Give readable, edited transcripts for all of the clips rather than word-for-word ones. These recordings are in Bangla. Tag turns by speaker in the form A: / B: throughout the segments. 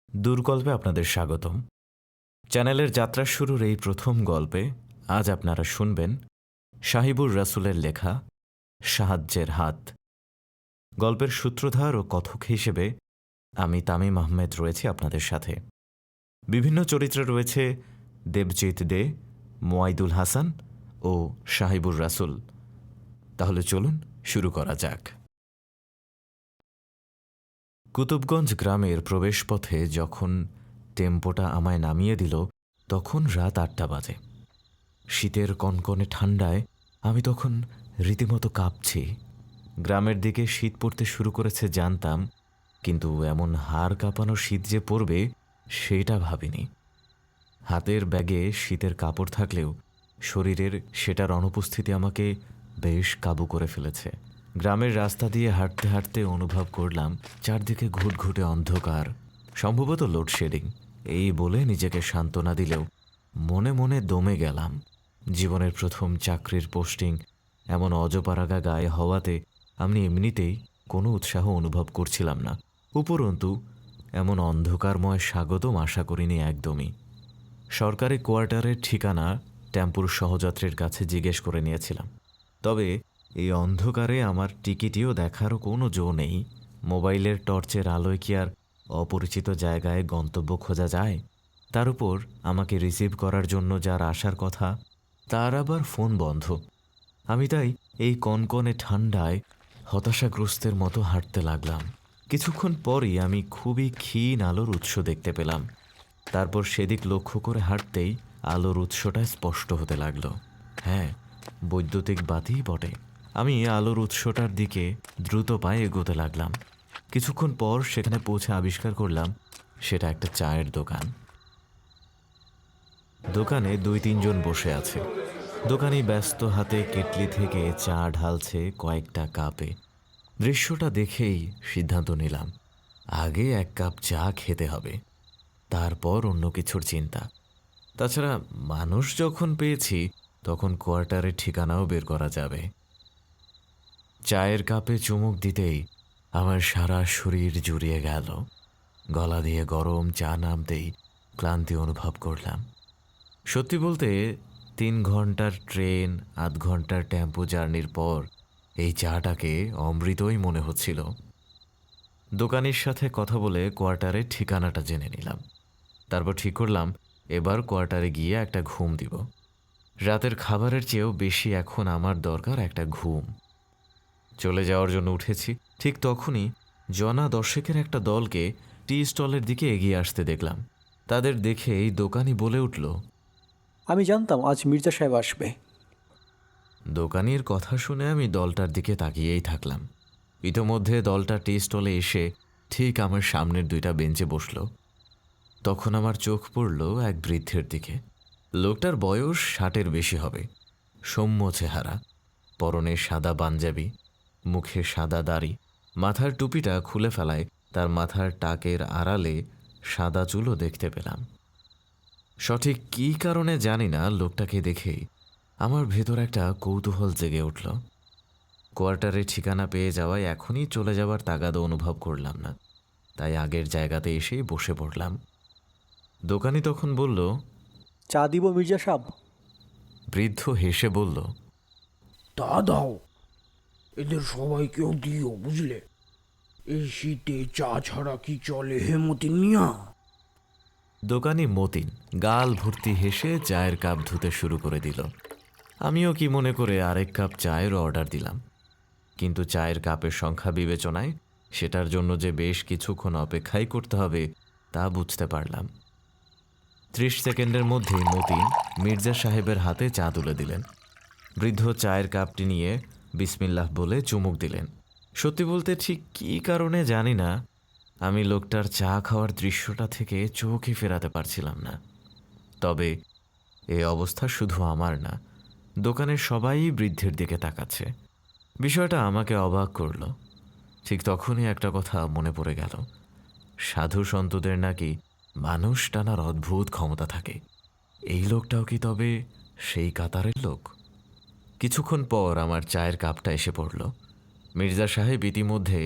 A: দূরগল্পে আপনাদের স্বাগতম। চ্যানেলের যাত্রা শুরুর এই প্রথম গল্পে আজ আপনারা শুনবেন শাহিবুর রাসূলের লেখা সাহায্যের হাত। গল্পের সূত্রধার ও কথক হিসেবে আমি তামিম আহমেদ রয়েছি আপনাদের সাথে। বিভিন্ন চরিত্রে রয়েছে দেবজিৎ দে, মোয়াইদুল হাসান ও শাহিবুর রাসূল। তাহলে চলুন শুরু করা যাক। কুতুবগঞ্জ গ্রামের প্রবেশপথে যখন টেম্পোটা আমায় নামিয়ে দিল, তখন রাত ৮টা বাজে। শীতের কনকনে ঠান্ডায় আমি তখন রীতিমতো কাঁপছি। গ্রামের দিকে শীত পড়তে শুরু করেছে জানতাম, কিন্তু এমন হাড় কাঁপানো শীত যে পড়বে সেটা ভাবিনি। হাতের ব্যাগে শীতের কাপড় থাকলেও শরীরের সেটার অনুপস্থিতি আমাকে বেশ কাবু করে ফেলেছে। গ্রামের রাস্তা দিয়ে হাঁটতে হাঁটতে অনুভব করলাম চারদিকে ঘুটঘুটে অন্ধকার, সম্ভবত লোডশেডিং। এই বলে নিজেকে সান্ত্বনা দিলেও মনে মনে দমে গেলাম। জীবনের প্রথম চাকরির পোস্টিং এমন অজপাড়াগা গায়ে হওয়াতে আমি এমনিতেই কোনো উৎসাহ অনুভব করছিলাম না। উপরন্তু এমন অন্ধকারময় স্বাগতম আশা করিনি একদমই। সরকারি কোয়ার্টারের ঠিকানা টেম্পুর সহযাত্রীর কাছে জিজ্ঞেস করে নিয়েছিলাম, তবে এই অন্ধকারে আমার টিকিটিও দেখারও কোনো জো নেই। মোবাইলের টর্চের আলোয় কি আর অপরিচিত জায়গায় গন্তব্য খোঁজা যায়? তার উপর আমাকে রিসিভ করার জন্য যার আসার কথা, তার আবার ফোন বন্ধ। আমি তাই এই কনকনে ঠান্ডায় হতাশাগ্রস্তের মতো হাঁটতে লাগলাম। কিছুক্ষণ পরই আমি খুবই ক্ষীণ আলোর উৎস দেখতে পেলাম। তারপর সেদিক লক্ষ্য করে হাঁটতেই আলোর উৎসটা স্পষ্ট হতে লাগলো। হ্যাঁ, বৈদ্যুতিক বাতিই বটে। আমি আলোর উৎসটার দিকে দ্রুত পায়ে এগোতে লাগলাম। কিছুক্ষণ পর সেখানে পৌঁছে আবিষ্কার করলাম সেটা একটা চায়ের দোকান। দোকানে ২-৩ জন বসে আছে। দোকানি ব্যস্ত হাতে কেটলি থেকে চা ঢালছে কয়েকটা কাপে। দৃশ্যটা দেখেই সিদ্ধান্ত নিলাম, আগে ১ কাপ চা খেতে হবে, তারপর অন্য কিছুর চিন্তা। তাছাড়া মানুষ যখন পেয়েছি, তখন কোয়ার্টারের ঠিকানাও বের করা যাবে। চায়ের কাপে চুমুক দিতেই আমার সারা শরীর জুড়িয়ে গেল। গলা দিয়ে গরম চা নামতেই ক্লান্তি অনুভব করলাম। সত্যি বলতে ৩ ঘন্টার ট্রেন, ৮ ঘন্টার টেম্পো জার্নির পর এই চাটাকে অমৃতই মনে হচ্ছিল। দোকানির সাথে কথা বলে কোয়ার্টারের ঠিকানাটা জেনে নিলাম। তারপর ঠিক করলাম এবার কোয়ার্টারে গিয়ে একটা ঘুম দিব। রাতের খাবারের চেয়েও বেশি এখন আমার দরকার একটা ঘুম। চলে যাওয়ার জন্য উঠেছি, ঠিক তখনই জনা ১০-এর একটা দলকে টি স্টলের দিকে এগিয়ে আসতে দেখলাম। তাদের দেখে এই দোকানি বলে উঠল,
B: আমি জানতাম আজ মির্জা সাহেব আসবে।
A: দোকানির কথা শুনে আমি দলটার দিকে তাকিয়েই থাকলাম। ইতোমধ্যে দলটা টি স্টলে এসে ঠিক আমার সামনের ২টা বেঞ্চে বসল। তখন আমার চোখ পড়ল এক বৃদ্ধের দিকে। লোকটার বয়স ৬০-এর বেশি হবে। সৌম্য চেহারা, পরনে সাদা পাঞ্জাবি, মুখে সাদা দাড়ি, মাথার টুপিটা খুলে ফেলায় তার মাথার টাকের আড়ালে সাদা চুলও দেখতে পেলাম। সঠিক কী কারণে জানি না, লোকটাকে দেখেই আমার ভেতর একটা কৌতূহল জেগে উঠল। কোয়ার্টারের ঠিকানা পেয়ে যাওয়ায় এখনই চলে যাওয়ার তাগাদা অনুভব করলাম না, তাই আগের জায়গাতে এসেই বসে পড়লাম। দোকানি তখন বলল,
B: চা দিব মির্জা সাহেব?
A: বৃদ্ধ হেসে বলল,
C: তা দাও, এদের সবাইকেও দিও, বুঝলে? এই শীতে চা ছাড়া কি চলে হে মতিন মিয়া?
A: দোকানি মতিন গাল ভর্তি হেসে চায়ের কাপ ধুতে শুরু করে দিল। আমিও কি মনে করে আরেক কাপ চায়ের অর্ডার দিলাম, কিন্তু চায়ের কাপের সংখ্যা বিবেচনায় সেটার জন্য যে বেশ কিছুক্ষণ অপেক্ষাই করতে হবে তা বুঝতে পারলাম। ৩০ সেকেন্ডের মধ্যেই মতিন মির্জা সাহেবের হাতে চা তুলে দিলেন। বৃদ্ধ চায়ের কাপটি নিয়ে বিসমিল্লাহ বলে চুমুক দিলেন। সত্যি বলতে ঠিক কী কারণে জানি না, আমি লোকটার চা খাওয়ার দৃশ্যটা থেকে চোখই ফেরাতে পারছিলাম না। তবে এই অবস্থা শুধু আমার না, দোকানের সবাই বৃদ্ধের দিকে তাকাচ্ছে। বিষয়টা আমাকে অবাক করল। ঠিক তখনই একটা কথা মনে পড়ে গেল, সাধু সন্তদের নাকি মানুষ টানার অদ্ভুত ক্ষমতা থাকে। এই লোকটাও কি তবে সেই কাতারের লোক? কিছুক্ষণ পর আমার চায়ের কাপটা এসে পড়ল। মির্জা সাহেব ইতিমধ্যে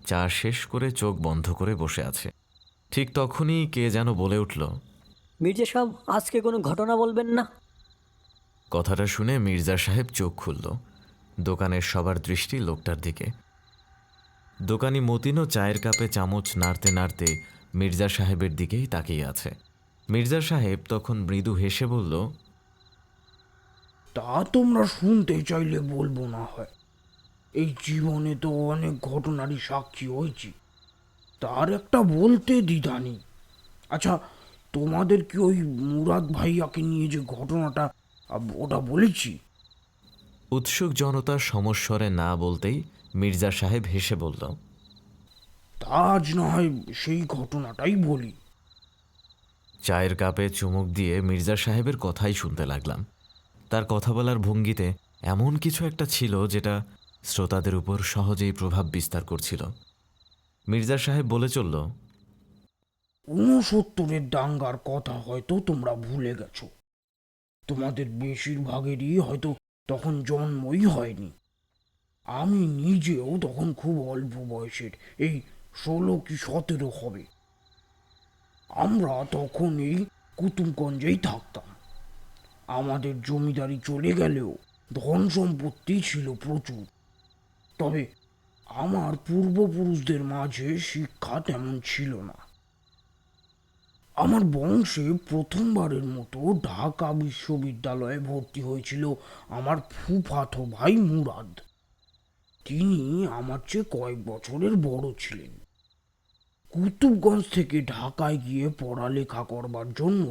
A: চা শেষ করে চোখ বন্ধ করে বসে আছে। ঠিক তখনই কে যেন বলে উঠল।
B: মির্জা সাহেব আজকে কোনো ঘটনা বলবেন না?
A: কথাটা শুনে মির্জা সাহেব চোখ খুলল। দোকানের সবার দৃষ্টি লোকটার দিকে। দোকানি মতিনও চায়ের কাপে চামচ নাড়তে নাড়তে মির্জা সাহেবের দিকেই তাকিয়ে আছে। মির্জা সাহেব তখন মৃদু হেসে বলল,
C: তা তোমরা শুনতে চাইলে বলবো না হয়। এই জীবনে তো অনেক ঘটনারই সাক্ষী হয়েছি, তার একটা বলতে দ্বিধা নেই। আচ্ছা, তোমাদের কি ওই মুরাদ ভাইয়াকে নিয়ে যে ঘটনাটা ওটা বলেছি?
A: উৎসুক জনতার সমস্বরে না বলতেই মির্জা সাহেব হেসে বলল,
C: তা আজ না হয় সেই ঘটনাটাই বলি।
A: চায়ের কাপে চুমুক দিয়ে মির্জা সাহেবের কথাই শুনতে লাগলাম। তার কথা বলার ভঙ্গিতে এমন কিছু একটা ছিল যেটা শ্রোতাদের উপর সহজেই প্রভাব বিস্তার করছিল। মির্জা সাহেব বলে চলল,
C: 69-এর দাঙ্গার কথা হয়তো তোমরা ভুলে গেছো। তোমাদের বেশিরভাগেরই হয়তো তখন জন্মই হয়নি। আমি নিজেও তখন খুব অল্প বয়সের, এই 16 কি 17 হবে। আমরা তখন এই কুতুবগঞ্জেই থাকতাম। আমাদের জমিদারি চলে গেলেও ধন সম্পত্তি ছিল প্রচুর। তবে আমার পূর্বপুরুষদের মাঝে শিক্ষা তেমন ছিল না। আমার বংশে প্রথমবারের মতো ঢাকা বিশ্ববিদ্যালয়ে ভর্তি হয়েছিল আমার ফুফাতো ভাই মুরাদ। তিনি আমার চেয়ে কয়েক বছরের বড় ছিলেন। কুতুবগঞ্জ থেকে ঢাকায় গিয়ে পড়ালেখা করবার জন্য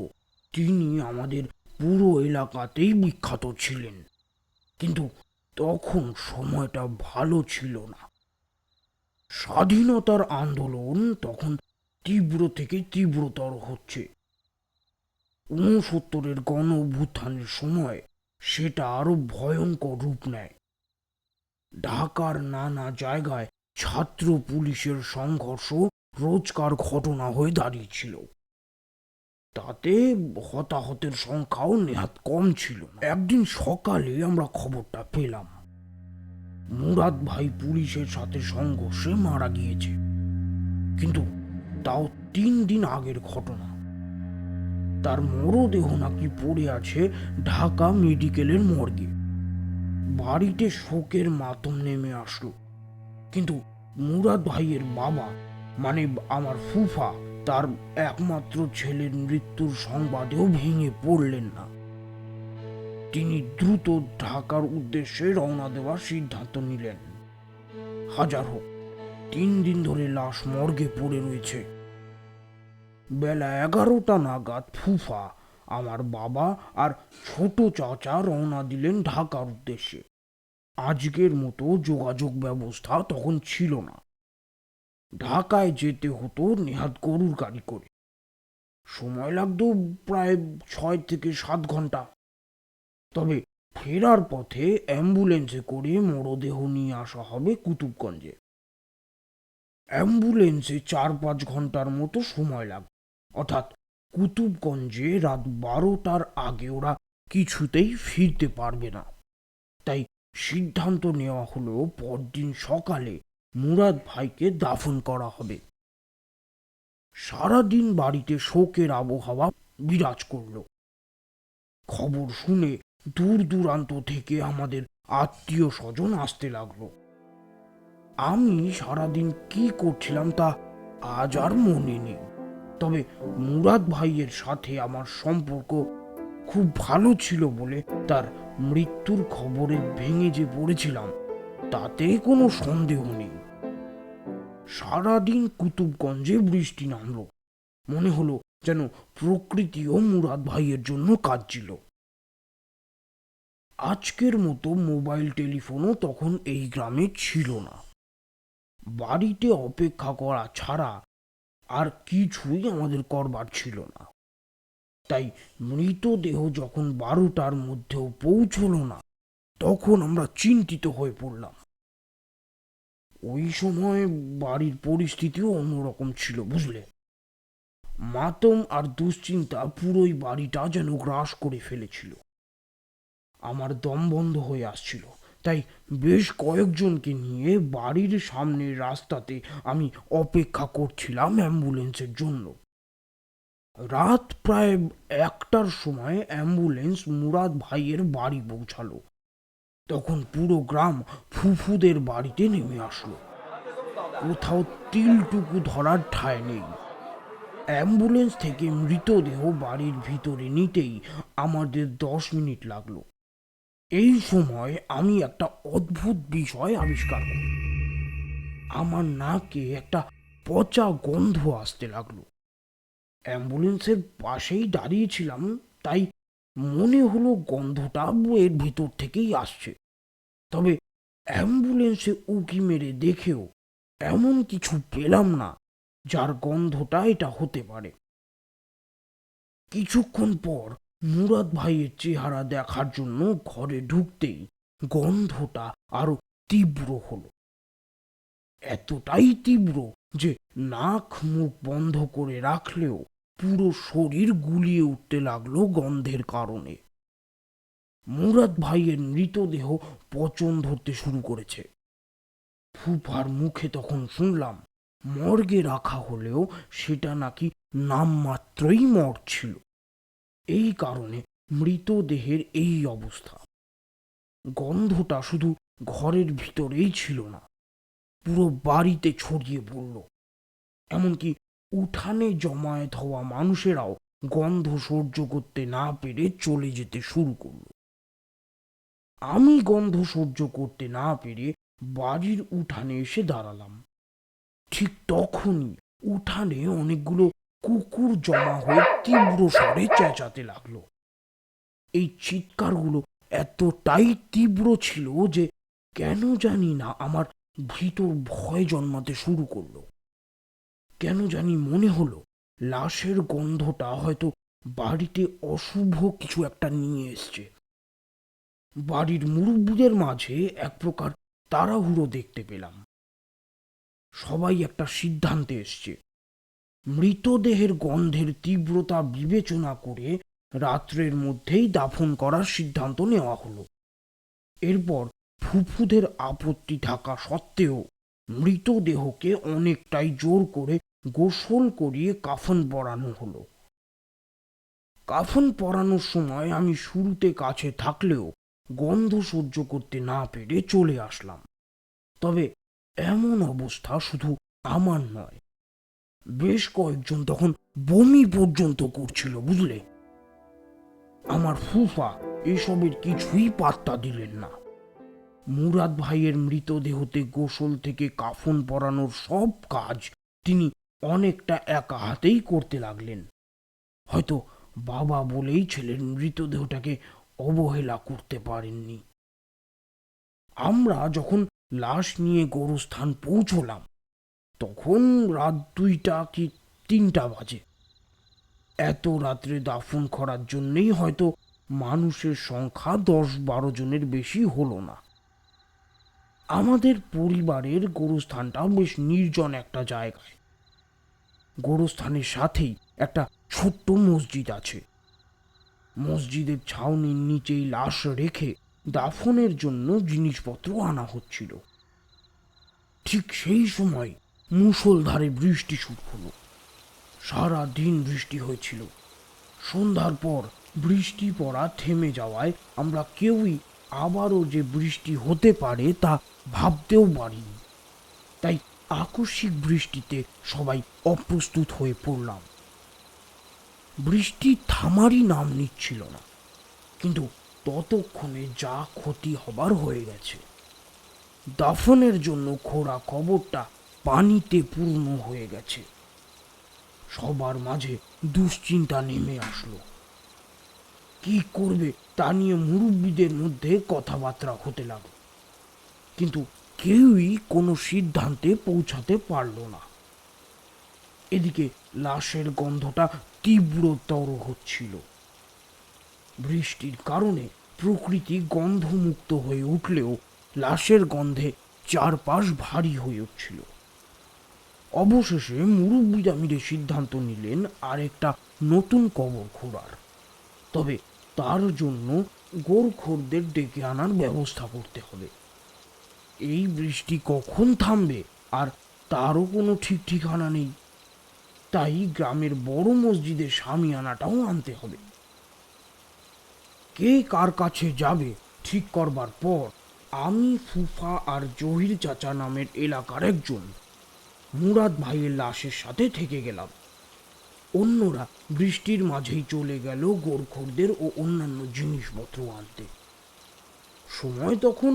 C: তিনি আমাদের পুরো এলাকাতেই বিখ্যাত ছিলেন। কিন্তু তখন সময়টা ভালো ছিল না। স্বাধীনতার আন্দোলন তখন তীব্র থেকে তীব্রতর হচ্ছে। 69-এর গণ অভ্যুত্থানের সময় সেটা আরো ভয়ঙ্কর রূপ নেয়। ঢাকার নানা জায়গায় ছাত্র পুলিশের সংঘর্ষ রোজকার ঘটনা হয়ে দাঁড়িয়েছিল। তাতে হতাহতের সংখ্যাও নেহাত কম ছিল না। একদিন সকালে আমরা খবরটা পেলাম, মুরাদ ভাই পুলিশের সাথে সংঘর্ষে মারা গিয়েছে। কিন্তু তাও 3 দিন আগের ঘটনা। তার মরদেহ নাকি পড়ে আছে ঢাকা মেডিকেলের মর্গে। বাড়িতে শোকের মাতম নেমে আসলো। কিন্তু মুরাদ ভাইয়ের বাবা, মানে আমার ফুফা, তার একমাত্র ছেলের মৃত্যুর সংবাদেও ভেঙে পড়লেন না। তিনি দ্রুত ঢাকার উদ্দেশ্যে রওনা দেওয়ার সিদ্ধান্ত নিলেন। হাজার হোক, 3 দিন ধরে লাশ মর্গে পড়ে রয়েছে। বেলা 11টা নাগাদ ফুফা, আমার বাবা আর ছোট চাচা রওনা দিলেন ঢাকার উদ্দেশ্যে। আজকের মতো যোগাযোগ ব্যবস্থা তখন ছিল না। ঢাকায় যেতে হতো নেহাত গরুর গাড়ি করে। সময় লাগতো প্রায় 6 থেকে 7 ঘন্টা। তবে ফেরার পথে অ্যাম্বুলেন্সে করে মরদেহ নিয়ে আসা হবে কুতুবগঞ্জে। অ্যাম্বুলেন্সে 4-5 ঘন্টার মতো সময় লাগবে। অর্থাৎ কুতুবগঞ্জে রাত 12টার আগে ওরা কিছুতেই ফিরতে পারবে না। তাই সিদ্ধান্ত নেওয়া হলো পরদিন সকালে মুরাদ ভাইকে দাফন করা হবে। সারাদিন বাড়িতে শোকের আবহাওয়া বিরাজ করল। খবর শুনে দূর দূরান্ত থেকে আমাদের আত্মীয় স্বজন আসতে লাগলো। আমি সারাদিন কি করছিলাম তা আজ আর মনে নেই। তবে মুরাদ ভাইয়ের সাথে আমার সম্পর্ক খুব ভালো ছিল বলে তার মৃত্যুর খবরে ভেঙে যে পড়েছিলাম তাতে কোনো সন্দেহ নেই। সারাদিন কুতুবগঞ্জে বৃষ্টি নামলো। মনে হলো যেন প্রকৃতিও মুরাদ ভাইয়ের জন্য কাঁদছিল। আজকের মতো মোবাইল টেলিফোনও তখন এই গ্রামে ছিল না। বাড়িতে অপেক্ষা করা ছাড়া আর কিছুই আমাদের করবার ছিল না। তাই মৃতদেহ যখন 12টার মধ্যেও পৌঁছলো না, তখন আমরা চিন্তিত হয়ে পড়লাম। ওই সময় বাড়ির পরিস্থিতিও অন্যরকম ছিল, বুঝলে। মাতম আর দুশ্চিন্তা পুরোই বাড়িটা যেন গ্রাস করে ফেলেছিল। আমার দম বন্ধ হয়ে আসছিল। তাই বেশ কয়েকজনকে নিয়ে বাড়ির সামনের রাস্তাতে আমি অপেক্ষা করছিলাম অ্যাম্বুলেন্সের জন্য। রাত প্রায় 1টার সময় অ্যাম্বুলেন্স মুরাদ ভাইয়ের বাড়ি পৌঁছালো। তখন পুরো গ্রাম ফুফুদের বাড়িতে নেমে আসলো। কোথাও তিলটুকু ধরার ঠাঁই নেই। অ্যাম্বুলেন্স থেকে মৃতদেহ বাড়ির ভিতরে নিতেই আমাদের 10 মিনিট লাগলো। এই সময় আমি একটা অদ্ভুত বিষয় আবিষ্কার করি। আমার নাকে একটা পচা গন্ধ আসতে লাগলো। অ্যাম্বুলেন্সের পাশেই দাঁড়িয়েছিলাম, তাই মনে হলো গন্ধটা এর ভিতর থেকেই আসছে। তবে অ্যাম্বুলেন্সে উঁকি মেরে দেখেও এমন কিছু পেলাম না যার গন্ধটা এটা হতে পারে। কিছুক্ষণ পর মুরাদ ভাইয়ের চেহারা দেখার জন্য ঘরে ঢুকতেই গন্ধটা আরো তীব্র হলো। এতটাই তীব্র যে নাক মুখ বন্ধ করে রাখলেও পুরো শরীর গুলিয়ে উঠতে লাগলো গন্ধের কারণে। মুরাদ ভাইয়ের মৃতদেহ পচন ধরতে শুরু করেছে। ফুফার মুখে তখন শুনলাম মর্গে রাখা হলেও সেটা নাকি নামমাত্রই মর্গ ছিল। এই কারণে মৃতদেহের এই অবস্থা। গন্ধটা শুধু ঘরের ভিতরেই ছিল না, পুরো বাড়িতে ছড়িয়ে পড়ল। এমনকি উঠানে জমায়েত হওয়া মানুষেরাও গন্ধ সহ্য করতে না পেরে চলে যেতে শুরু করল। আমি গন্ধ সহ্য করতে না পেরে বাড়ির উঠানে এসে দাঁড়ালাম। ঠিক তখনই উঠানে অনেকগুলো কুকুর জমা হয়ে তীব্র স্বরে চেঁচাতে লাগলো। এই চিৎকারগুলো এতটাই তীব্র ছিল যে কেন জানি না আমার ভিতর ভয় জন্মাতে শুরু করলো। কেন জানি মনে হলো লাশের গন্ধটা হয়তো বাড়িতে অশুভ কিছু একটা নিয়ে এসছে। বাড়ির মুরব্বীদের মাঝে এক প্রকার তাড়াহুড়ো দেখতে পেলাম। সবাই একটা সিদ্ধান্তে এসছে। মৃতদেহের গন্ধের তীব্রতা বিবেচনা করে রাত্রের মধ্যেই দাফন করার সিদ্ধান্ত নেওয়া হলো। এরপর ফুফুদের আপত্তি থাকা সত্ত্বেও মৃতদেহকে অনেকটাই জোর করে গোসল করিয়ে কাফন পরানো হলো। কাফন পরানোর সময় আমি শুরুতে কাছে থাকলেও গন্ধ সহ্য করতে না পেরে চলে আসলাম। তবে এমন অবস্থা শুধু আমার নয়, বেশ কয়েকজন তখন বমি পর্যন্ত করছিল, বুঝলে। আমার ফুফা এসবের কিছুই পাত্তা দিলেন না। মুরাদ ভাইয়ের মৃতদেহতে গোসল থেকে কাফন পরানোর সব কাজ তিনি অনেকটা একা হাতেই করতে লাগলেন। হয়তো বাবা বলেই ছেলের মৃতদেহটাকে অবহেলা করতে পারেননি। আমরা যখন লাশ নিয়ে গোরস্থান পৌঁছলাম তখন রাত 2টা কি 3টা বাজে। এত রাত্রে দাফন করার জন্যেই হয়তো মানুষের সংখ্যা 10-12 জনের বেশি হলো না। আমাদের পরিবারের গোরস্থানটা বেশ নির্জন একটা জায়গায়। গোরস্থানের সাথেই একটা ছোট্ট মসজিদ আছে। মসজিদের ছাউনির নিচেই লাশ রেখে দাফনের জন্য জিনিসপত্র আনা হচ্ছিল। ঠিক সেই সময় মুষলধারে বৃষ্টি শুরু হলো। সারা দিন বৃষ্টি হয়েছিল। সন্ধ্যার পর বৃষ্টি পড়া থেমে যাওয়ায় আমরা কেউই আবারও যে বৃষ্টি হতে পারে তা ভাবতেও পারিনি। তাই আকস্মিক বৃষ্টিতে সবাই অপ্রস্তুত হয়ে পড়লাম। বৃষ্টি থামারই নাম নিচ্ছিল না, কিন্তু ততক্ষণে যা ক্ষতি হবার হয়ে গেছে। দাফনের জন্য খোঁড়া কবরটা পানিতে পূর্ণ হয়ে গেছে। সবার মাঝে দুশ্চিন্তা নেমে আসলো। কি করবে তা নিয়ে মুরব্বীদের মধ্যে কথাবার্তা হতে লাগলো, কিন্তু কেউই কোনো সিদ্ধান্তে পৌঁছাতে পারল না। এদিকে লাশের গন্ধটা তীব্রতর হচ্ছিল। বৃষ্টির কারণে প্রকৃতি গন্ধমুক্ত হয়ে উঠলেও লাশের গন্ধে চারপাশ ভারী হয়ে উঠছিল। অবশেষে মুরব্বীরা মিলে সিদ্ধান্ত নিলেন আর একটা নতুন কবর খোঁড়ার। তবে তার জন্য গোরখোরদের ডেকে আনার ব্যবস্থা করতে হবে। এই বৃষ্টি কখন থামবে আর তারও কোনো ঠিক ঠিকানা নেই। তাই গ্রামের বড় মসজিদের শামিয়ানাটাও আনতে হবে। কে কার কাছে যাবে ঠিক করবার পর আমি, ফুফা আর জহির চাচা নামের এলাকার একজন মুরাদ ভাইয়ের লাশের সাথে থেকে গেলাম। অন্যরা বৃষ্টির মাঝেই চলে গেল গোরখোরদের ও অন্যান্য জিনিসপত্র আনতে। সময় তখন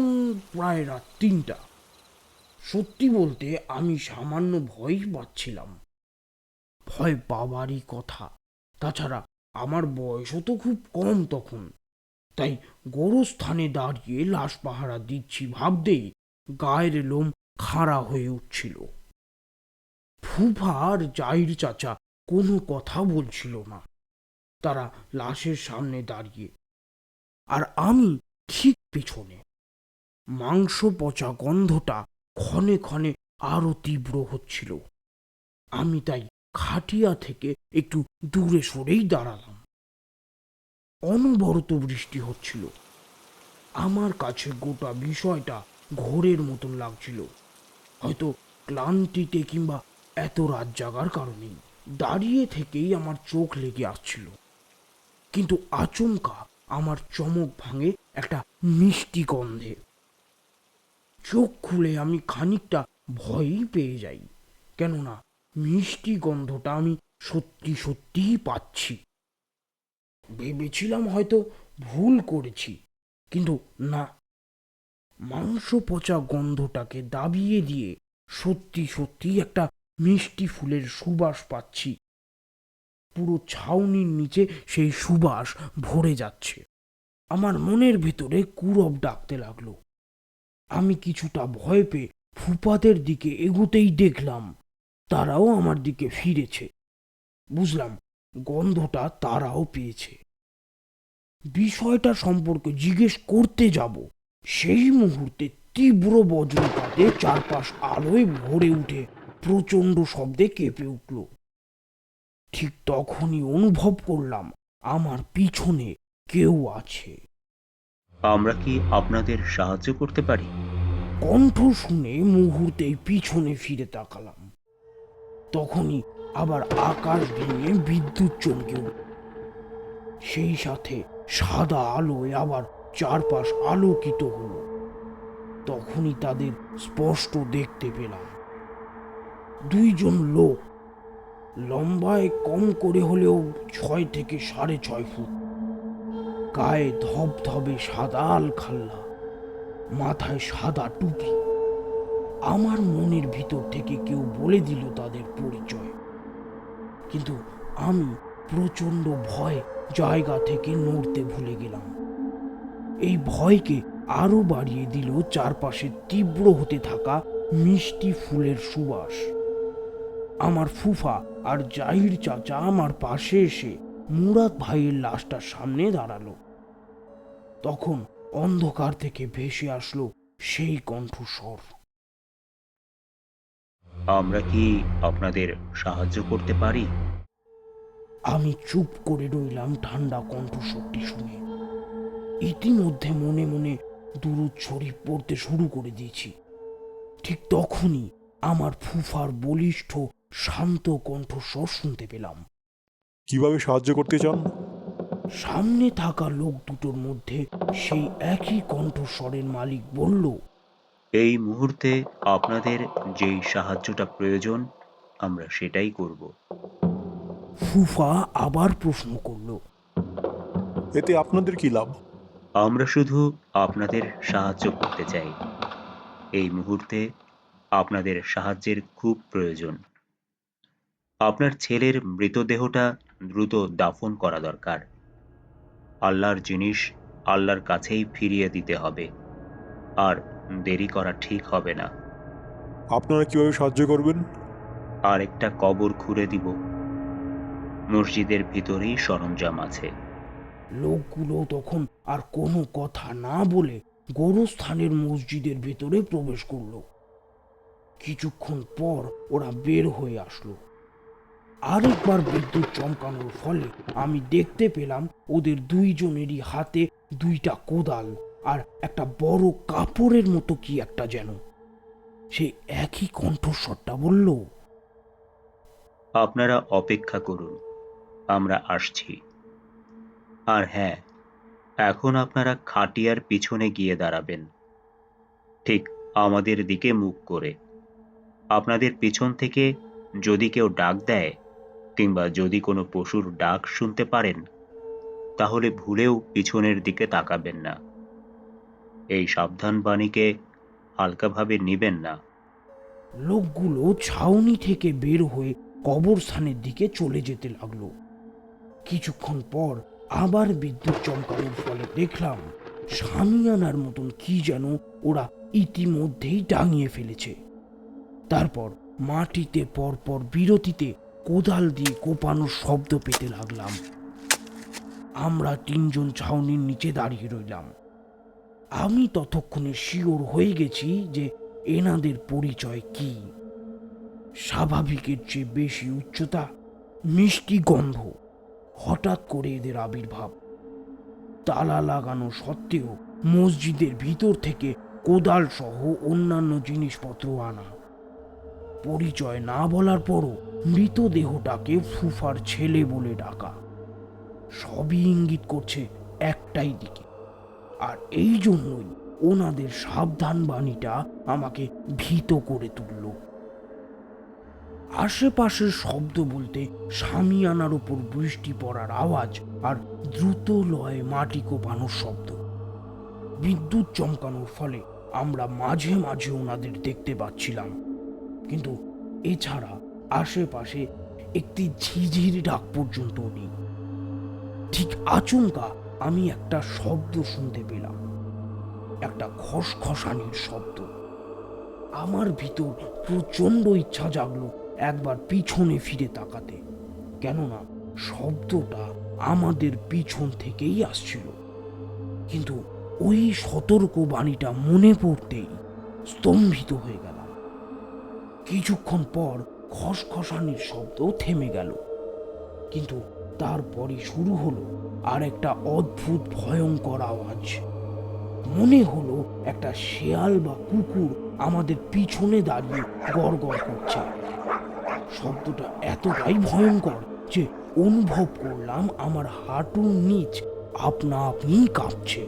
C: প্রায় রাত 3টা। সত্যি বলতে আমি সামান্য ভয় পাচ্ছিলাম। ভয় পাওয়ারই কথা, তাছাড়া আমার বয়সও তো খুব কম তখন। তাই গোরস্থানে দাঁড়িয়ে লাশ পাহারা দিচ্ছি ভাবতেই গায়ের লোম খাড়া হয়ে উঠছিল। ফুফা আর জাহির চাচা কোনো কথা বলছিল না, তারা লাশের সামনে দাঁড়িয়ে, আর আমি ঠিক পেছনে। মাংস পচা গন্ধটা ক্ষণে ক্ষণে আরো তীব্র হচ্ছিল। আমি তাই খাটিয়া থেকে একটু দূরে সরেই দাঁড়ালাম। অনবরত বৃষ্টি হচ্ছিল। আমার কাছে গোটা বিষয়টা ঘোরের মতন লাগছিল, হয়তো ক্লান্তিতে কিংবা এত রাত জাগার কারণেই। দাঁড়িয়ে থেকেই আমার চোখ লেগে আসছিল, কিন্তু আচমকা আমার চমক ভাঙে একটা মিষ্টি গন্ধে। চোখ খুলে আমি খানিকটা ভয়ই পেয়ে যাই, কেননা মিষ্টি গন্ধটা আমি সত্যি সত্যিই পাচ্ছি। ভেবেছিলাম হয়তো ভুল করেছি, কিন্তু না, মাংস পচা গন্ধটাকে দাবিয়ে দিয়ে সত্যি সত্যি একটা মিষ্টি ফুলের সুবাস পাচ্ছি। পুরো ছাউনির নিচে সেই সুবাস ভরে যাচ্ছে। আমার মনের ভেতরে কুরব ডাকতে লাগলো। আমি কিছুটা ভয় পেয়ে ফুপাদের দিকে এগোতেই দেখলাম তারাও আমার দিকে ফিরেছে। বুঝলাম গন্ধটা তারাও পেয়েছে। বিষয়টা সম্পর্কে জিজ্ঞেস করতে যাব, সেই মুহূর্তে তীব্র বজ্রপাতে চারপাশ আলোয় ভরে উঠে প্রচণ্ড শব্দে কেঁপে উঠল। ঠিক তখনই অনুভব করলাম আমার পিছনে কেউ আছে।
D: আমরা কি আপনাদের সাহায্য করতে পারি?
C: কণ্ঠ শুনে মুহূর্তেই পিছনে ফিরে তাকালাম। তখনই আবার আকাশ ভেঙে বিদ্যুৎ চমকে উঠল। সেই সাথে সাদা আলোয় আবার চারপাশ আলোকিত হলো। তখনই তাদের স্পষ্ট দেখতে পেলাম। 2জন লোক, লম্বায় কম করে হলেও 6 থেকে 6.5 ফুট, গায়ে ধবধবে সাদা আলখাল্লা, মাথায় সাদা টুপি। আমার মনের ভিতর থেকে কেউ বলে দিল তাদের পরিচয়, কিন্তু আমি প্রচণ্ড ভয়ে জায়গা থেকে নড়তে ভুলে গেলাম। এই ভয়কে আরো বাড়িয়ে দিল চারপাশে তীব্র হতে থাকা মিষ্টি ফুলের সুবাস। আমার ফুফা আর জাহির চাচা আমার পাশে এসে মুরাদ ভাইয়ের লাশটার সামনে দাঁড়ালো। তখন অন্ধকার থেকে ভেসে আসলো সেই কণ্ঠস্বর।
D: আমরা কি আপনাদের সাহায্য করতে পারি?
C: আমি চুপ করে রইলাম ঠান্ডা কণ্ঠস্বরটি শুনে। ইতিমধ্যে মনে মনে দুরূদ শরীফ পড়তে শুরু করে দিয়েছি। ঠিক তখনই আমার ফুফার বলিষ্ঠ শান্ত কণ্ঠস্বর শুনতে পেলাম।
E: কিভাবে সাহায্য করতে চান?
C: সামনে থাকা লোক দুটোর মধ্যে সেই একই কণ্ঠস্বরের মালিক বলল,
D: এই মুহূর্তে আপনাদের যেই সাহায্যটা প্রয়োজন আমরা সেটাই করব।
C: ফুফা আবার প্রশ্ন করল,
E: এতে আপনাদের কি লাভ?
D: আমরা শুধু আপনাদের সাহায্য করতে চাই। এই মুহূর্তে আপনাদের সাহায্যের খুব প্রয়োজন। আপনার ছেলের মৃতদেহটা দ্রুত দাফন করা দরকার। আল্লাহর জিনিস আল্লাহর কাছেই ফিরিয়ে দিতে হবে, আর দেরি করা ঠিক হবে না।
E: আপনারা কিভাবে সাহায্য করবেন?
D: আর একটা কবর খুঁড়ে দিব। মসজিদের ভিতরেই সরঞ্জাম আছে।
C: লোকগুলো তখন আর কোনো কথা না বলে গোরস্থানের মসজিদের ভেতরে প্রবেশ করলো। কিছুক্ষণ পর ওরা বের হয়ে আসলো। আরেকবার বিদ্যুৎ চমকানোর ফলে আমি দেখতে পেলাম ওদের 2জনেরই হাতে দুইটা কোদাল আর একটা বড় কাপড়ের মতো কি একটা যেন। সে একই কণ্ঠস্বরটা বলল,
D: আপনারা অপেক্ষা করুন, আমরা আসছি। আর হ্যাঁ, এখন আপনারা খাটিয়ার পিছনে গিয়ে দাঁড়াবেন, ঠিক আমাদের দিকে মুখ করে। আপনাদের পিছন থেকে যদি কেউ ডাক দেয় কিংবা যদি কোনো পশুর ডাক শুনতে পারেন, তাহলে ভুলেও পিছনের দিকে তাকাবেন না। এই সাবধান বাণীকে হালকাভাবে নিবেন না।
C: লোকগুলো ছাউনি থেকে বের হয়ে কবরস্থানের দিকে চলে যেতে লাগলো। কিছুক্ষণ পর আবার বিদ্যুৎ চমকানোর ফলে দেখলাম শামিয়ানার মতন কি যেন ওরা ইতিমধ্যেই টাঙিয়ে ফেলেছে। তারপর মাটিতে পরপর বিরতিতে কোদাল দিয়ে কোপানোর শব্দ পেতে লাগলাম। আমরা তিনজন ছাউনির নিচে দাঁড়িয়ে রইলাম। আমি ততক্ষণে শিওর হয়ে গেছি যে এনাদের পরিচয় কি। স্বাভাবিকের চেয়ে বেশি উচ্চতা, মিষ্টি গন্ধ, হঠাৎ করে এদের আবির্ভাব। তালা লাগানো সত্ত্বেও মসজিদের ভিতর থেকে কোদাল সহ অন্যান্য জিনিসপত্র আনা। পরিচয় না বলার পরও মৃতদেহটাকে ফুফার ছেলে বলে ডাকা। সবই ইঙ্গিত করছে একটাই দিকে। আর এই জন্যই ওনাদের সাবধান বাণীটা আমাকে ভীত করে তুলল। আশেপাশের শব্দ বলতে শামিয়ানার উপর বৃষ্টি পড়ার আওয়াজ আর দ্রুত লয়ে মাটি কোপানোর শব্দ। বিদ্যুৎ চমকানোর ফলে আমরা মাঝে মাঝে ওনাদের দেখতে পাচ্ছিলাম, কিন্তু এছাড়া আশেপাশে একটি ঝিঝির ডাক পর্যন্ত নেই। ঠিক আচমকা আমি একটা শব্দ শুনতে পেলাম, একটা খসখসানির শব্দ। আমার ভিতর প্রচন্ড ইচ্ছা জাগলো একবার পিছনে ফিরে তাকাতে, কেননা শব্দটা আমাদের পিছন থেকেই আসছিল। কিন্তু ওই সতর্ক বাণীটা মনে পড়তেই স্তম্ভিত হয়ে গেলাম। কিছুক্ষণ পর খসখসানির শব্দ থেমে গেল, কিন্তু তারপরই শুরু হলো আর একটা অদ্ভুত ভয়ঙ্কর আওয়াজ। মনে হলো একটা শেয়াল বা কুকুর আমাদের পিছনে দাঁড়িয়ে গড়গড় করছে। শব্দটা এতটাই ভয়ঙ্কর যে অনুভব করলাম আমার হাঁটুর নিচ আপনা আপনি কাঁপছে।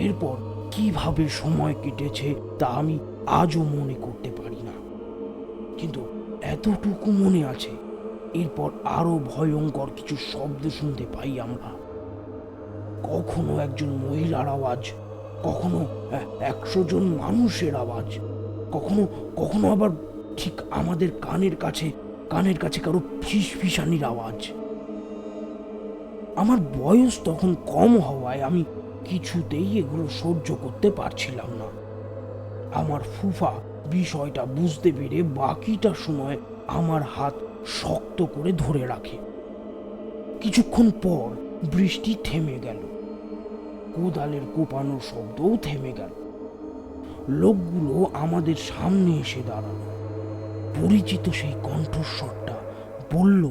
C: এরপর কিভাবে সময় কেটেছে তা আমি আজও মনে করতে পারি না, কিন্তু এতটুকু মনে আছে এরপর আরো ভয়ঙ্কর কিছু শব্দ শুনতে পাই আমরা। কখনো একজন মহিলার আওয়াজ, কখনো 100 জন মানুষের আওয়াজ, কখনো কখনো আবার ঠিক আমাদের কানের কাছে কারো ফিসফিসানির আওয়াজ। আমার বয়স তখন কম হওয়ায় আমি কিছুতেই এগুলো সহ্য করতে পারছিলাম না। আমার ফুফা বিষয়টা বুঝতে পেরে বাকিটা সময় আমার হাত শক্ত করে ধরে রাখে। কিছুক্ষণ পর বৃষ্টি থেমে গেল, কোদালের কোপানোর শব্দও থেমে গেল। লোকগুলো আমাদের সামনে এসে দাঁড়ালো। পরিচিত সেই কণ্ঠস্বরটা বলল,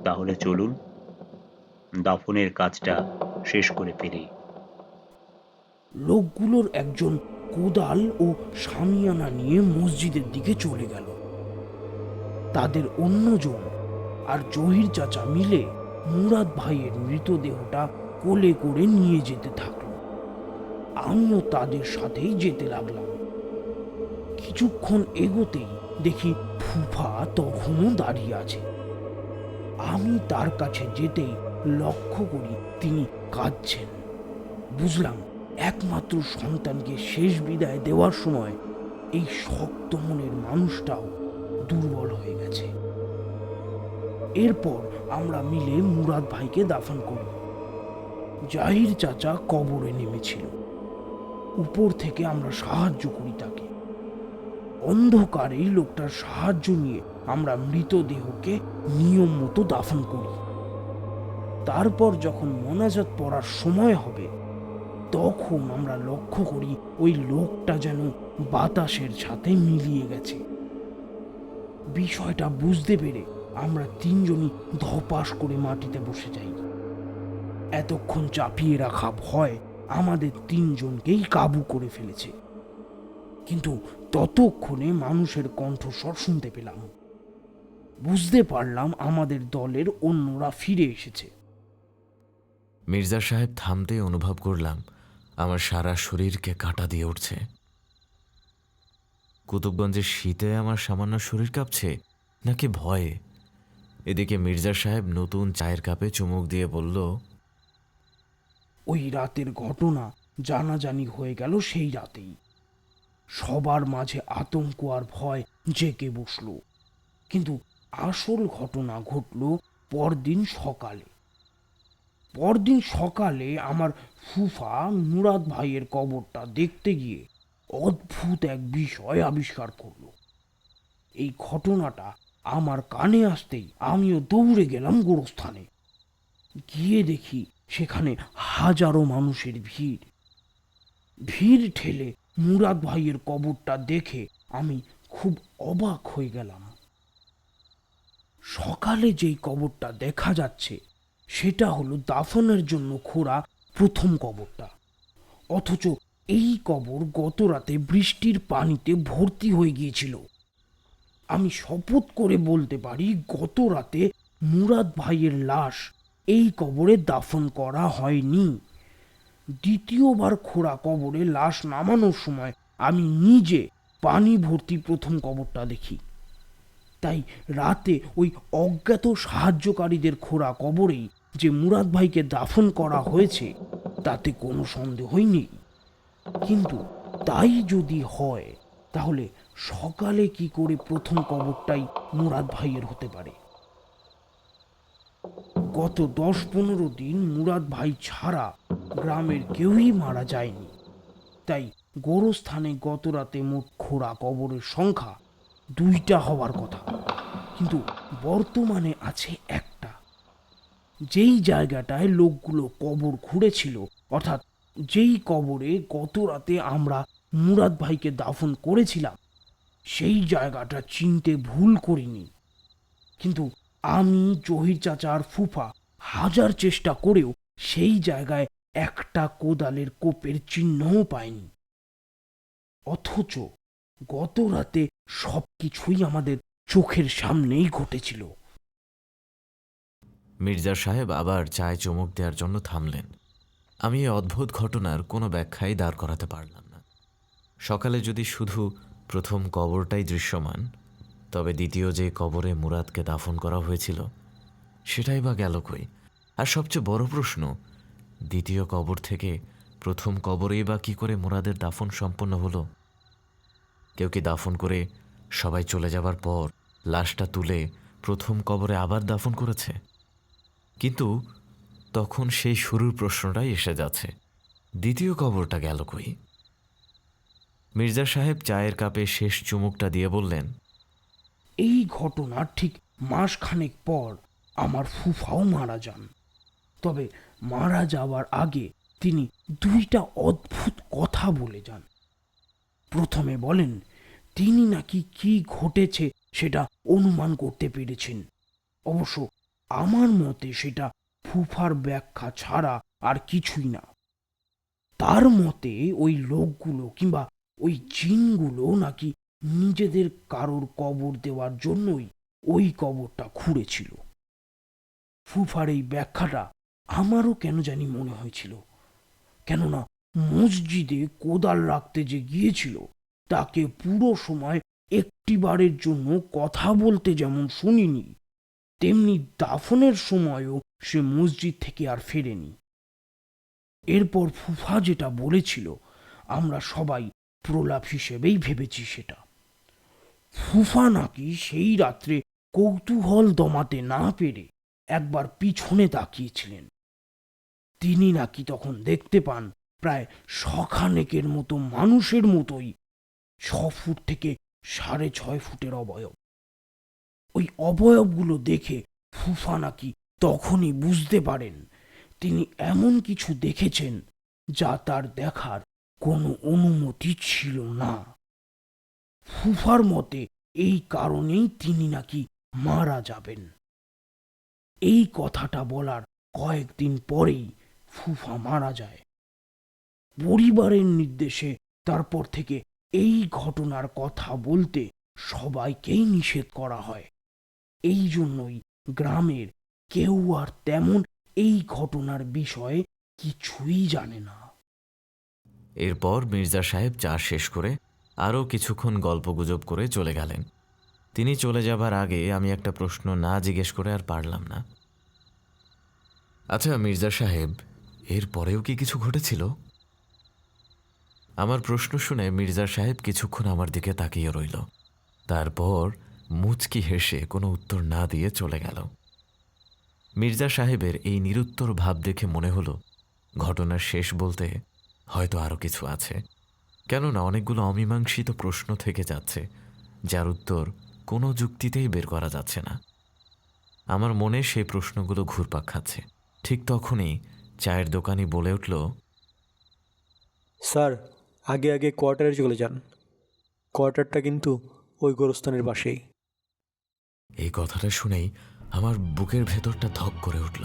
D: তাহলে চলুন দাফনের কাজটা শেষ করে ফেলি।
C: লোকগুলোর একজন কোদাল ও শামিয়ানা নিয়ে মসজিদের দিকে চলে গেল। তাদের অন্যজন আর জহির চাচা মিলে মুরাদ ভাইয়ের মৃতদেহটা কোলে করে নিয়ে যেতে থাকলো। আমিও তাদের সাথেই যেতে লাগলাম। কিছুক্ষণ এগোতেই দেখি ফুফা তখনও দাঁড়িয়ে আছে। আমি তার কাছে যেতেই লক্ষ্য করি তিনি কাঁদছেন। বুঝলাম একমাত্র সন্তানকে শেষ বিদায় দেওয়ার সময় এই শক্ত মনের মানুষটাও দুর্বল হয়ে গেছে। এরপর আমরা মিলে মুরাদ ভাইকে দাফন করি। জাহির চাচা কবরে নেমেছিল, উপর থেকে আমরা সাহায্য করি তাকে। অন্ধকারে লোকটার সাহায্য নিয়ে আমরা মৃতদেহকে নিয়ম মতো দাফন করি। তারপর যখন মোনাজাত পড়ার সময় হবে তখন আমরা লক্ষ্য করি ওই লোকটা যেন বাতাসের সাথে মিলিয়ে গেছে। বিষয়টা বুঝতে পেরে আমরা তিনজনই ধপাস করে মাটিতে বসে যাই। এতক্ষণ চাপিয়ে রাখা ভয় আমাদের তিনজনকেই কাবু করে ফেলেছে। কিন্তু ততক্ষণে মানুষের কণ্ঠস্বর শুনতে পেলাম। বুঝতে পারলাম আমাদের দলের অন্যরা ফিরে এসেছে।
A: মির্জা সাহেব থামতেই অনুভব করলাম আমার সারা শরীরকে কাঁটা দিয়ে উঠছে। কুতুবগঞ্জের শীতে আমার সামান্য শরীর কাঁপছে নাকি ভয়ে? এদিকে মির্জা সাহেব নতুন চায়ের কাপে চুমুক দিয়ে বলল,
C: ওই রাতের ঘটনা জানাজানি হয়ে গেল সেই রাতেই। সবার মাঝে আতঙ্ক আর ভয় জেঁকে বসল। কিন্তু আসল ঘটনা ঘটল পরদিন সকালে আমার ফুফা মুরাদ ভাইয়ের কবরটা দেখতে গিয়ে অদ্ভুত এক বিষয় আবিষ্কার করল। এই ঘটনাটা আমার কানে আসতেই আমিও দৌড়ে গেলাম গোরস্থানে। গিয়ে দেখি সেখানে হাজারো মানুষের ভিড় ঠেলে মুরাদ ভাইয়ের কবরটা দেখে আমি খুব অবাক হয়ে গেলাম। সকালে যেই কবরটা দেখা যাচ্ছে সেটা হলো দাফনের জন্য খোঁড়া প্রথম কবরটা, অথচ এই কবর গত রাতে বৃষ্টির পানিতে ভর্তি হয়ে গিয়েছিল। আমি শপথ করে বলতে পারি গত রাতে মুরাদ ভাইয়ের লাশ এই কবরে দাফন করা হয়নি। দ্বিতীয়বার খোঁড়া কবরে লাশ নামানোর সময় আমি নিজে পানি ভর্তি প্রথম কবরটা দেখি। তাই রাতে ওই অজ্ঞাত সাহায্যকারীদের খোঁড়া কবরেই যে মুরাদ ভাইকে দাফন করা হয়েছে তাতে কোনো সন্দেহই নেই। কিন্তু তাই যদি হয় তাহলে সকালে কি করে প্রথম কবরটাই মুরাদ ভাইয়ের হতে পারে? গত 10-15 দিন মুরাদ ভাই ছাড়া গ্রামের কেউই মারা যায়নি। তাই গোরস্থানে গত রাতে মোট খোঁড়া কবরের সংখ্যা 2টা হওয়ার কথা, কিন্তু বর্তমানে আছে একটা। যেই জায়গাটায় লোকগুলো কবর খুঁড়েছিল, অর্থাৎ যেই কবরে গত রাতে আমরা মুরাদ ভাইকে দাফন করেছিলাম, সেই জায়গাটা চিনতে ভুল করিনি। কিন্তু আমি, জহির চাচা আর ফুফা হাজার চেষ্টা করেও সেই জায়গায় একটা কোদালের কোপের চিহ্নও পাইনি। অথচ গত রাতে সবকিছুই আমাদের চোখের সামনেই ঘটেছিল।
A: মির্জা সাহেব আবার চায়ে চুমুক দেওয়ার জন্য থামলেন। আমি এই অদ্ভুত ঘটনার কোনো ব্যাখ্যাই দাঁড় করাতে পারলাম না। সকালে যদি শুধু প্রথম কবরটাই দৃশ্যমান, তবে দ্বিতীয় যে কবরে মুরাদকে দাফন করা হয়েছিল সেটাই বা গেল কই? আর সবচেয়ে বড় প্রশ্ন, দ্বিতীয় কবর থেকে প্রথম কবরেই বা কী করে মুরাদের দাফন সম্পন্ন হলো? কেউ কি দাফন করে সবাই চলে যাবার পর লাশটা তুলে প্রথম কবরে আবার দাফন করেছে? কিন্তু তখন সেই শুরুর প্রশ্নটাই এসে যাচ্ছে, দ্বিতীয় কবরটা গেল কই? মির্জা সাহেব চায়ের কাপে শেষ চুমুকটা দিয়ে বললেন,
C: এই ঘটনার ঠিক মাসখানেক পর আমার ফুফাও মারা যান। তবে মারা যাওয়ার আগে তিনি 2টা অদ্ভুত কথা বলে যান। প্রথমে বলেন তিনি নাকি কি ঘটেছে সেটা অনুমান করতে পেরেছেন। অবশ্য আমার মতে সেটা ফুফার ব্যাখ্যা ছাড়া আর কিছুই না। তার মতে ওই লোকগুলো কিংবা ওই জিনগুলো নাকি নিজেদের কারোর কবর দেওয়ার জন্যই ওই কবরটা খুঁড়েছিল। ফুফার এই ব্যাখ্যাটা আমারও কেন জানি মনে হয়েছিল, কেননা মসজিদে কোদাল রাখতে যে গিয়েছিল তাকে পুরো সময় একটিবারের জন্য কথা বলতে যেমন শুনিনি, তেমনি দাফনের সময়ও সে মসজিদ থেকে আর ফেরেনি। এরপর ফুফা যেটা বলেছিল আমরা সবাই প্রলাপ হিসেবেই ভেবেছি সেটা। ফুফা নাকি সেই রাত্রে কৌতূহল দমাতে না পেরে একবার পিছনে তাকিয়েছিলেন। তিনি নাকি তখন দেখতে পান প্রায় শখানেকের মতো মানুষের মতোই 6 ফুট থেকে 6.5 ফুটের অবয়ব। ওই অবয়বগুলো দেখে ফুফা নাকি তখনই বুঝতে পারেন তিনি এমন কিছু দেখেছেন যা তার দেখার কোনো অনুমতি ছিল না। ফুফার মতে এই কারণেই তিনি নাকি মারা যাবেন। এই কথাটা বলার কয়েকদিন পরেই ফুফা মারা যায়। পরিবারের নির্দেশে তারপর থেকে এই ঘটনার কথা বলতে সবাইকেই নিষেধ করা হয়। এই জন্যই গ্রামের কেউ আর তেমন এই ঘটনার বিষয়ে কিছুই জানে না।
A: এরপর মির্জা সাহেব চা শেষ করে আরও কিছুক্ষণ গল্পগুজব করে চলে গেলেন। তিনি চলে যাবার আগে আমি একটা প্রশ্ন না জিজ্ঞেস করে আর পারলাম না। আচ্ছা মির্জা সাহেব, এর পরেও কি কিছু ঘটেছিল? আমার প্রশ্ন শুনে মির্জা সাহেব কিছুক্ষণ আমার দিকে তাকিয়ে রইল। তারপর মুচকি হেসে কোনো উত্তর না দিয়ে চলে গেল। মির্জা সাহেবের এই নিরুত্তর ভাব দেখে মনে হলো ঘটনার শেষ বলতে হয়তো আরও কিছু আছে, কেননা অনেকগুলো অমীমাংসিত প্রশ্ন থেকে যাচ্ছে যার উত্তর কোনো যুক্তিতেই বের করা যাচ্ছে না। আমার মনে সেই প্রশ্নগুলো ঘুরপাক খাচ্ছে। ঠিক তখনই চায়ের দোকানি বলে উঠল,
E: স্যার, আগে আগে কোয়ার্টারে চলে যান। কোয়ার্টারটা কিন্তু ওই গোরস্থানের পাশেই।
A: এই কথাটা শুনেই আমার বুকের ভেতরটা ধক করে উঠল।